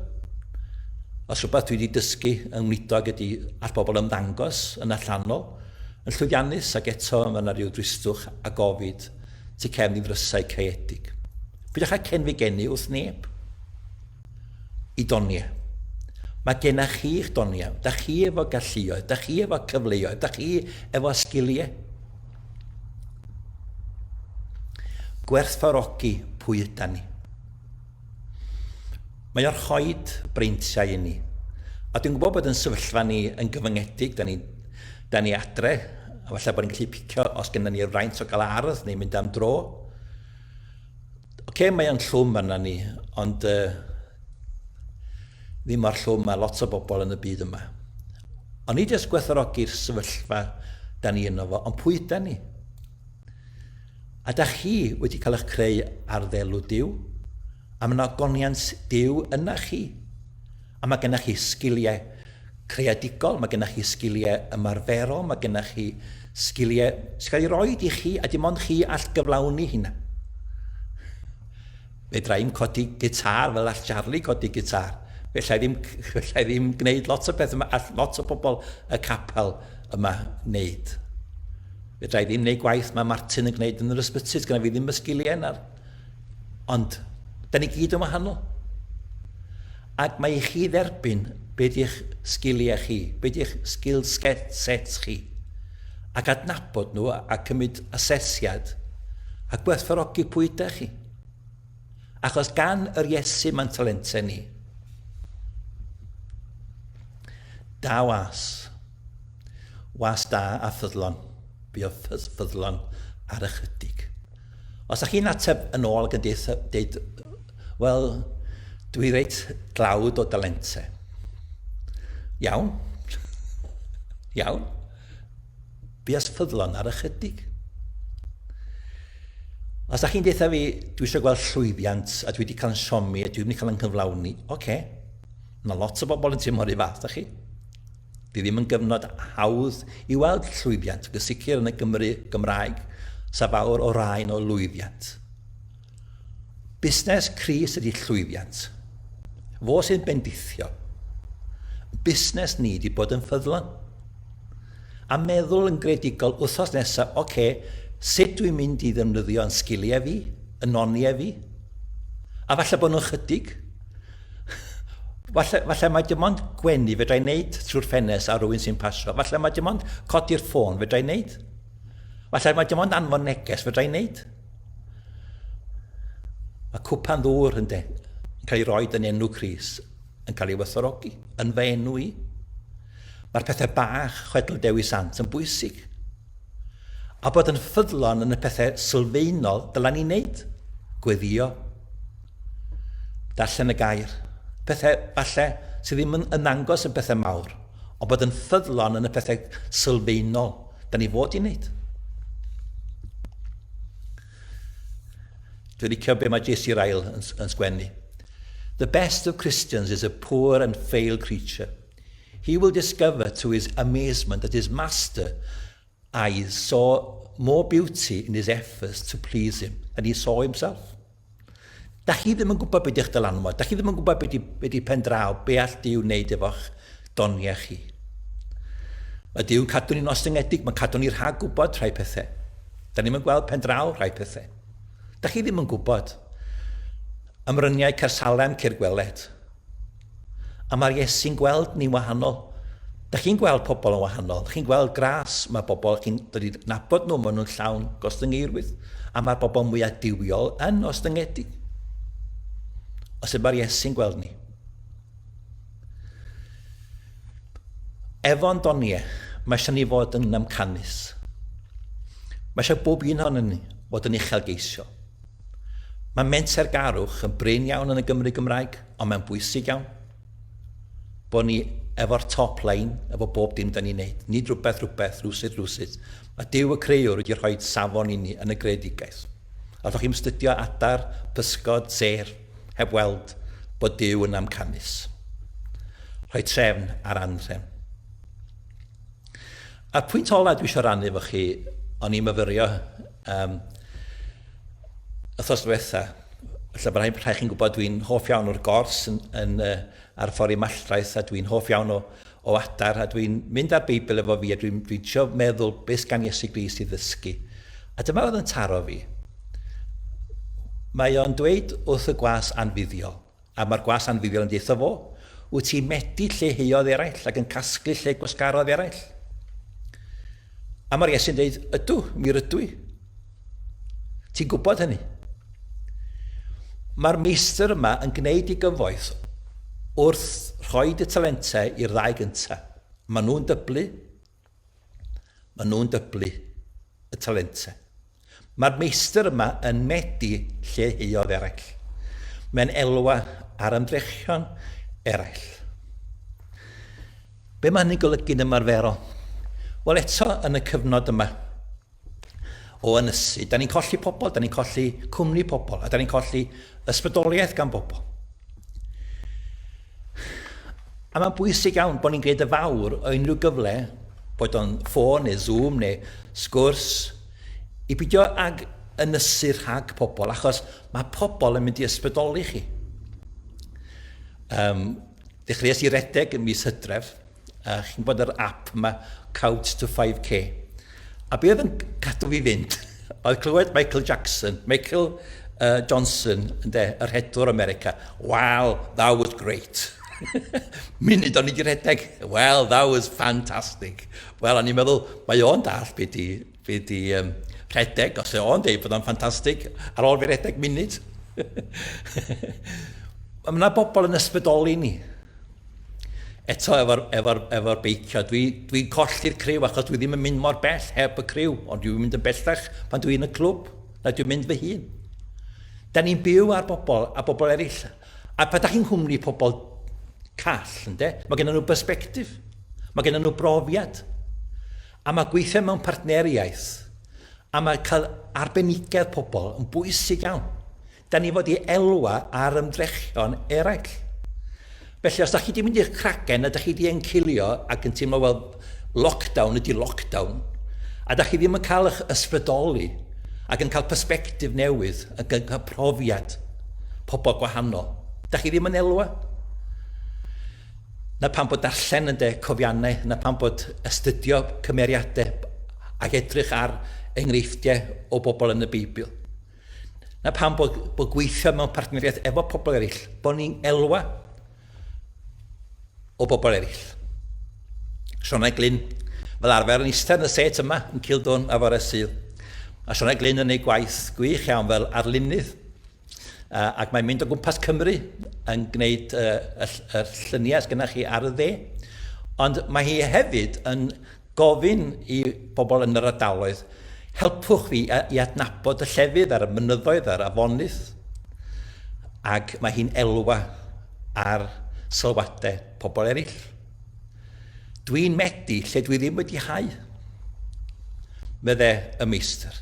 Os rhywbeth dwi wedi dysgu yng Ngwydog ydy all bobl ymddangos yn allanol, yn llwyddiannus ac eto mae yna rhyw dristwch a gofid tu cefn i ddrysau caeedig. Pidwch â cenfigenu wrth neb. I doniau. Mae gennych chi eich doniau. Da chi efo galluoedd, da chi efo cyfleoedd, da chi efo sgiliau. Gwerthfawrogi pwy ydyn ni. Mae o'r choed breintiau i ni. A dwi'n gwybod bod yn sefyllfa ni yn gyfyngedig, da ni adre, a falle bod ni'n gallu picio os gennym ni'r fraint o gael ardd neu mynd am dro. Mae o'n llwm arna ni, ond ddim ar llwm mae lot o bobl yn y byd yma. Ond ni jyst gwerthfawrogi'r sefyllfa da ni yno fo, ond pwy da ni? A da chi wedi cael eich creu ar ddelw Duw, a mae yna goniant Duw yna chi. A mae gennych chi sgiliau creadigol, mae gennych chi sgiliau ymarferol, mae gennych chi sgiliau sy'n cael ei roed i chi, a dim ond chi all gyflawni hynna. Fedra i'm codi gitar fel all Charlie codi gitar. Fellai ddim gwneud lot o beth yma, all lot o bobl y capel yma wneud. Fedra i ddim wneud gwaith mae Martin yn gwneud yn yr ysbyty, gyda fi ddim y sgiliau yna. Ond, da ni gyd yn wahanol. Ac mae i chi dderbyn be di'ch sgiliau chi, be di'ch skill sets chi, ac adnabod nhw a cymryd asesiad a gwerthfawrogi pwy ydych chi. Achos gan yr Iesu mae'n talentau ni. Da was da a ffyddlon, bu o ffyddlon ar ychydig. Os ydych chi'n ateb yn ôl ac yn dweud, wel, dwi reit glawd o dalentau. Iawn. Iawn. Bu os ffyddlon ar ychydig. Os ydych chi'n deitha fi, dwi eisiau gweld llwyddiant a dwi wedi cael yn siomi a dwi wedi cael yn cyflawni, oce. Mae lot o bobl yn teimlo'r un fath, ydych chi? Di ddim yn gyfnod hawdd i weld llwyddiant, ac yn sicr yn y Gymraeg, sa fawr o rain o lwyddiant. Busnes Cris ydy llwyddiant. Fo sy'n bendithio. Busnes ni wedi bod yn ffyddlon. A meddwl yn gredigol wythnos nesaf, oce, sut dwi'n mynd i ddefnyddio yn sgiliau fi, yn noniau fi? A falle bod nhw'n chydig. Falle mae dim ond gwenu fedra i wneud trwy'r ffenest a rhywun sy'n pasio. Falle mae dim ond codi'r ffôn fedra i wneud. Falle mae dim ond anfon neges fedra i wneud. Mae cwpan ddŵr yn cael ei roed yn enw Cris, yn cael ei werthfawrogi, yn fy enw i. Mae'r pethau bach chwedl Dewi Sant yn bwysig. A bod yn ffyddlon yn y pethau sylfaenol dyla ni wneud. Gweddio. Darllen y gair. Pethau falle sydd ddim yn ddangos y pethau mawr, ond bod yn ffyddlon yn y pethau sylfaenol da ni fod i wneud. Dwi'n licio be mae J.C. Ryle yn sgwennu. The best of Christians is a poor and frail creature. He will discover to his amazement that his master eyes saw more beauty in his efforts to please him than he saw himself. Da chi ddim yn gwybod beth ydych dylanwad. Da chi ddim yn gwybod beth ydy pen draw, be all Duw wneud efo'ch doniau chi. Mae Duw'n cadw ni'n ostyngedig, mae'n cadw ni rhag gwybod rhai pethau. Da ni'n gweld pen draw rhai pethau. Da chi ddim yn gwybod ymryniau Cersalem Caergweled. A mae'r Iesu'n gweld ni'n wahanol. Da chi'n gweld pobl yn wahanol. Da chi'n gweld gras, mae bobl chi'n dod i nabod nhw, maen nhw'n llawn gostyngeirwydd. A mae'r bobl mwyaf diwiol yn ostyngedig. Os yma'r Iesu'n gweld ni. Efo'n doniau, mae eisiau ni fod yn amcanus. Mae eisiau bob un o'n ni fod yn uchelgeisio. Mae mentergarwch yn brin iawn yn y Gymru Gymraeg, ond mae'n bwysig iawn. Bod ni efo'r top line, efo bob dim da ni'n neud. Nid rhywbeth, rhywsyd. Mae Duw y Creuwr wedi rhoi safon i ni yn y greadigaeth. A ddech chi'n studio adar, pysgod, ser, heb weld bod Duw yn amcanus. Rhoi trefn ar anrefn. A'r pwynt ola dwi eisiau rannu efo chi, o'n i'n myfyrio wythnos diwetha, Alla bod rhaid chi'n gwybod dwi'n hoff iawn o'r gors ar ffordd i mallraeth, a dwi'n hoff iawn o adar, a dwi'n mynd ar Beibl efo fi, a dwi'n trio meddwl beth gan Iesu Grist i ddysgu. A dyma oedd yn taro fi. Mae o'n dweud wrth y gwas anfuddiol, a mae'r gwas anfuddiol yn deitha fo, wyt ti'n medu lle heodd eraill ac yn casglu lle gwasgarodd eraill. A mae'r Iesu'n dweud, ydw, mi rydw i. Ti'n gwybod hynny? Mae'r meistr yma yn gwneud i gyfoeth wrth rhoi y talentau i'r ddau gyntaf. Maen nhw'n dyblu y talentau. Mae'r meistr yma yn medu lle heodd eraill. Mae'n elwa ar ymdrechion eraill. Be mae hynny'n golygu'n ymarferol? Wel, eto yn y cyfnod yma o ynysu, da ni'n colli pobl, da ni'n colli cwmni pobl, a da ni'n colli ysbrydoliaeth gan bobl. A mae'n bwysig iawn bod ni'n gwneud y fawr o unrhyw gyfle, bod o'n ffôn neu Zoom neu sgwrs, i beidio ag ynysu rhag pobl, achos mae pobl yn mynd i ysbrydoli chi. Dechreuais i redeg yn mis Hydref, chi'n bod yr app yma, Couch to 5K. A be oedd yn cadw fi fynd? Oedd clywed Michael Johnson, yr hedwr America. Wow, that was great. Munud o'n i wedi redeg. Well, that was fantastic. Wel, o'n i'n meddwl, mae o'n dall be di redeg, os o'n dweud bod o'n ffantastig, ar ôl fi redeg munud. Mae yna bobl yn ysbrydoli ni. Eto efo'r beicio, dwi'n colli'r criw achos dwi ddim yn mynd mor bell heb y criw, ond dwi'n mynd yn bellach pan dwi'n y clwb, na dwi'n mynd fy hun. Da ni'n byw ar bobl a bobl eraill. A pa da chi'n hwmni pobl call, ynddo? Mae gen nhw bersbectif, mae gen nhw brofiad. A mae gweithio mewn partneriaeth, a mae cael arbenigedd pobl yn bwysig iawn. Da ni fod i elwa ar ymdrechion eraill. Felly, os da chi wedi mynd i'r cragen a da chi wedi encilio ac yn teimlo, wel, lockdown ydy lockdown, a da chi ddim yn cael eich ysbrydoli ac yn cael perspektif newydd ac yn cael profiad pobl gwahanol, da chi ddim yn elwa. Na pan bod darllen yn cofiannau, na pan bod astudio cymeriadau ac edrych ar enghreifftiau o bobl yn y Beibl. Na pan bod gweithio mewn partneriaeth efo pobl eraill, bod ni'n elwa o bobl eraill. Sionau Glyn, fel arfer yn eistedd yn y set yma yn Cildwn a fore Sul. A Sionau Glyn yn ei gwaith gwych iawn fel arlunydd. Ac mae'n mynd o gwmpas Cymru yn gwneud y lluniau sgynnach chi ar y dde. Ond mae hi hefyd yn gofyn i bobl yn yr ardaloedd, helpwch fi i adnabod y llefydd ar y mynyddoedd ar afonydd. Ac mae hi'n elwa ar sylwadau pobl eraill. Dwi'n medu lle dwi ddim wedi hau. Medde y meistr.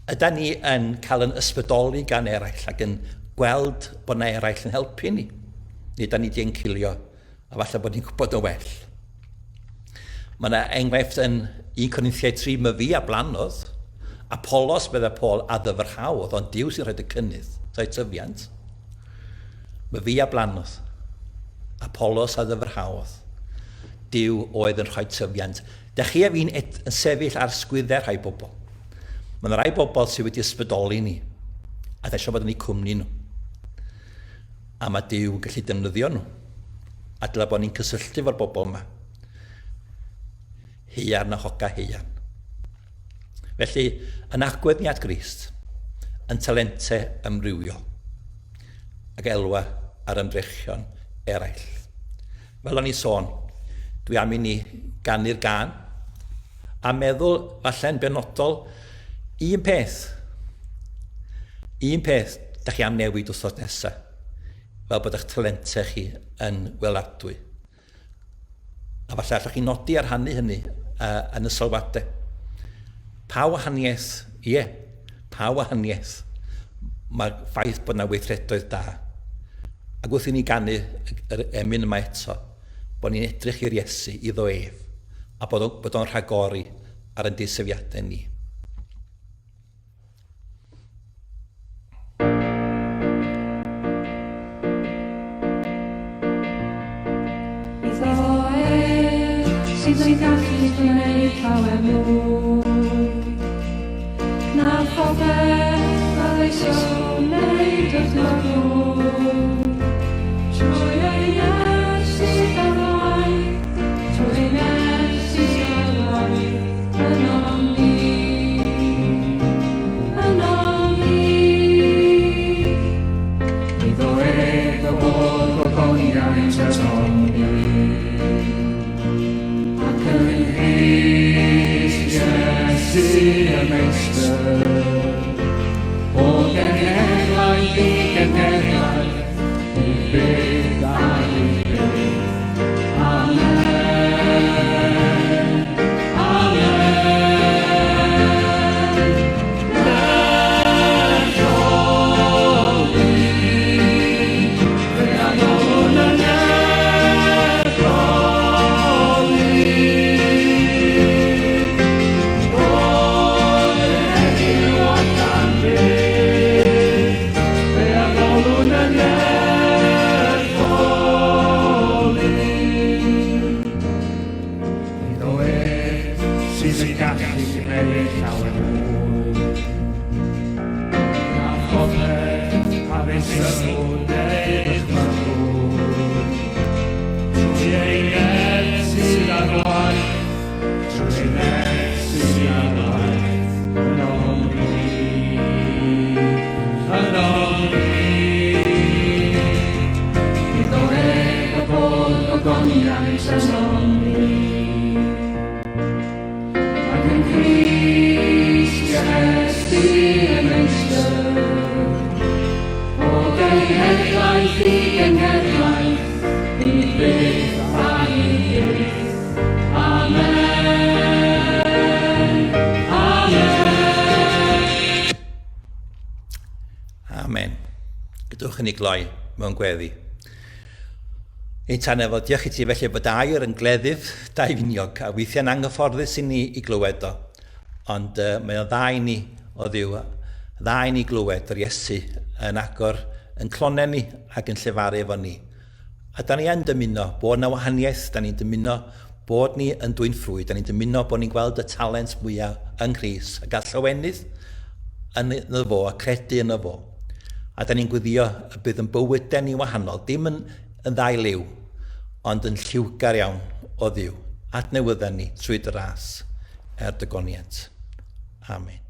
Yda ni yn cael yn ysbrydoli gan eraill ac yn gweld bod yna eraill yn helpu ni. Neu da ni wedi encilio a falle bod ni'n gwybod o well. Mae yna enghraifft yn 1 Corinthiaid 3, mae fi a blanodd, Apollos bydde Paul a ddyfrhaodd, ond Duw sy'n rhaid y cynnydd, ta'i tyfiant. Mae fi a blanodd, Apollos a ddyfrhaodd, Duw oedd yn rhoi tyfiant. Da chi a fi'n sefyll ar sgwyddau rhai bobl. Mae yna rai bobl sydd wedi ysbrydoli ni, a da eisiau bod yn ei cwmni nhw. A mae Duw yn gallu defnyddio nhw. A dyla bod ni'n cysylltu fo'r bobl yma. Heian a hoga heian. Felly, yn agweddiad Grist, yn talentau ymrywiol, ac elwa ar ymdrechion eraill. Fel o'n i sôn, dwi am i ni ganu'r gan, a meddwl falle'n benodol, un peth da chi am newid wrthos nesaf, fel bod eich talentau chi yn weladwy. A falle allwch chi nodi ar hannu hynny yn y sylwadau. Pa wahaniaeth, pa wahaniaeth mae'r ffaith bod yna weithredoedd da. Ac wrth i ni ganu yr emyn yma eto, bod ni'n edrych i'r Iesu iddo ef, a bod o'n rhagori ar ein disyfiadau ni. sydd yn gallu gwneud llawer mwy. Na phobeth a leisio wneud wrth mor trwy ei nes sydd ar waith, trwy ei nes sydd ar waith, yn o'n ni, yn o'n ni. Iddo ef y bod gogoniaeth at o'n ni. Ac yn Christ Iesu y Meistr, o genhedlaeth i genhedlaeth, i byth a i byth. Amen. Amen. Amen. Gydwch yn ei gloi mewn gweddi. Ein tan efo, diolch i ti felly bod air yn gleddyf daifiniog a weithiau'n anghyfforddus i ni i glywed o. Ond mae o dda i ni o ddiw, dda i ni glywed yr Iesu yn agor yn clonen ni ac yn llefaru efo ni. A da ni yn dymuno bod na wahaniaeth, da ni'n dymuno bod ni yn dwy'n ffrwy, da ni'n dymuno bod ni'n gweld y talent mwyaf yng Nghrist a gael llawenydd yn fo a credu yn fo. A da ni'n gwyddio y bydd yn bywydau ni wahanol, dim yn ddau liw, ond yn lliwgar iawn o ddiw. Adnewydden ni trwy dy ras dy goniant. Amen.